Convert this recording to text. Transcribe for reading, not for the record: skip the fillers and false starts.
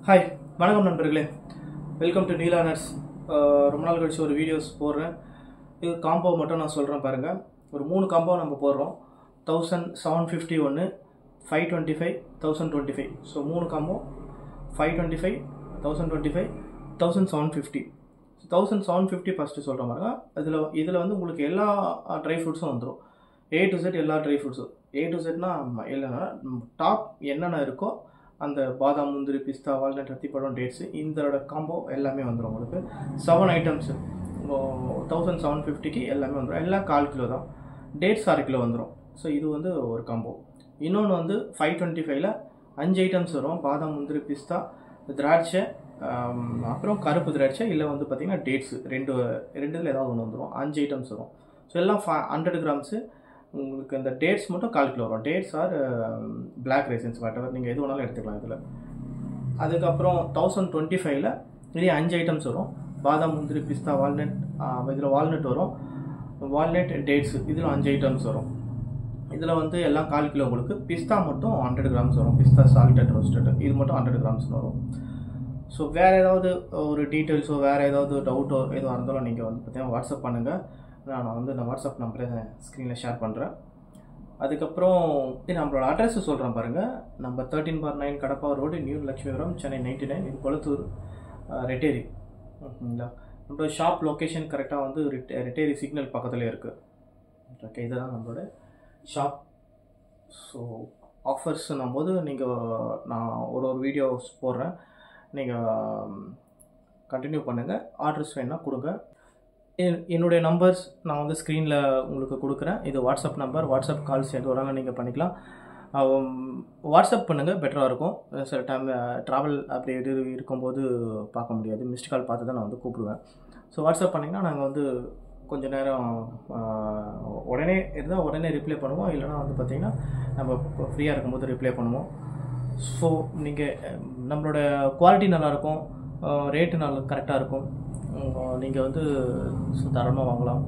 Hi வணக்கம் நண்பர்களே, welcome to நீலானர்ஸ். ரொம்ப நாள் கழிச்சு ஒரு வீடியோஸ் போடுறேன். இது காம்போ மட்டும் நான் சொல்கிறேன் பாருங்கள். ஒரு 3 காம்போ நம்ம போடுறோம். 1750 ஒன்று, 525, 1025. So 3 combo, 525, 1025, 1750. 1750 ஃபஸ்ட்டு சொல்கிறேன் பாருங்கள். இதில் வந்து உங்களுக்கு எல்லா ட்ரை ஃப்ரூட்ஸும் வந்துடும். A to Z எல்லா ட்ரை ஃப்ரூட்ஸும். A to Zனா இல்லைன்னா டாப் என்னென்ன இருக்கோ அந்த பாதாம், முந்திரி, பிஸ்தா, வால்நட், அத்திப்பழம், டேட்ஸு இதோட காம்போ எல்லாமே வந்துடும் உங்களுக்கு. 7 ஐட்டம்ஸு 1750க்கு எல்லாமே வந்துடும். எல்லாம் 1/4 கிலோ தான். டேட்ஸ் 1/2 கிலோ வந்துடும். ஸோ இது வந்து ஒரு காம்போ. இன்னொன்று வந்து 525ல் 5 ஐட்டம்ஸ் வரும். பாதாம், முந்திரி, பிஸ்தா, திராட்சை, அப்புறம் கருப்பு திராட்சை, இல்லை வந்து பார்த்திங்கன்னா டேட்ஸு ரெண்டுல ஏதாவது ஒன்று வந்துடும். 5 ஐட்டம்ஸ் வரும். ஸோ எல்லாம் 100 கிராம்ஸு. உங்களுக்கு இந்த டேட்ஸ் மட்டும் 1/4 கிலோ வரும். Dates are black raisins whatever, நீங்கள் எது வேணாலும் எடுத்துக்கலாம் இதில். அதுக்கப்புறம் 1025ல் இதே 5 ஐட்டம்ஸ் வரும். பாதாம், முந்திரி, பிஸ்தா, வால்நட், இதில் வால்நட் வரும். வால்நட், டேட்ஸு இதில் 5 ஐட்டம்ஸ் வரும். இதில் வந்து எல்லாம் 1/4 கிலோ உங்களுக்கு. பிஸ்தா மட்டும் 100 கிராம்ஸ் வரும். பிஸ்தா சால்டட் ரோஸ்டட் இது மட்டும் 100 கிராம்ஸ் வரும். ஸோ வேறு ஏதாவது ஒரு டீட்டெயில்ஸோ வேறு ஏதாவது டவுட்டோ எதுவாக இருந்தாலும் நீங்கள் வந்து பார்த்தீங்கன்னா வாட்ஸ்அப் பண்ணுங்கள். நான் வந்து இந்த வாட்ஸ்அப் நம்பரை ஸ்க்ரீனில் ஷேர் பண்ணுறேன். அதுக்கப்புறம் நம்மளோட அட்ரஸ் சொல்கிறேன் பாருங்கள். Number 13/9 Kadapa road, new Lakshmipuram, Chennai 99. இது கொளத்தூர் ரெட்டேரி. ஓகேங்களா? நம்மளோட ஷாப் லொக்கேஷன் கரெக்டாக வந்து ரெட்டேரி சிக்னல் பக்கத்துலேயே இருக்குது. ஓகே, இதுதான் நம்மளோட ஷாப். ஸோ ஆஃபர்ஸ்னும் போது நான் ஒரு வீடியோஸ் போடுறேன். நீங்கள் கண்டினியூ பண்ணுங்கள். ஆர்டர்ஸ் வேணால் கொடுங்க. என்னுடைய நம்பர்ஸ் நான் வந்து ஸ்க்ரீனில் உங்களுக்கு கொடுக்குறேன். இது வாட்ஸ்அப் நம்பர். வாட்ஸ்அப் கால்ஸ் எது வேணாலும் நீங்கள் பண்ணிக்கலாம். வாட்ஸ்அப் பண்ணுங்கள், பெட்டராக இருக்கும். சில டைம் ட்ராவல் அப்படி இருக்கும்போது பார்க்க முடியாது. மிஸ்ட் கால் பார்த்து தான் நான் வந்து கூப்பிடுவேன். ஸோ வாட்ஸ்அப் பண்ணிங்கன்னா நாங்கள் வந்து கொஞ்சம் நேரம் உடனே இருந்தால் உடனே ரிப்ளை பண்ணுவோம். இல்லைனா வந்து பார்த்திங்கன்னா நம்ம ஃப்ரீயாக இருக்கும்போது ரிப்ளை பண்ணுவோம். ஸோ நீங்கள் நம்மளோட குவாலிட்டி நல்லாயிருக்கும், ரேட்டு நல்லா கரெக்டாக இருக்கும். நீங்கள் வந்து தாராளமாக வாங்கலாம்.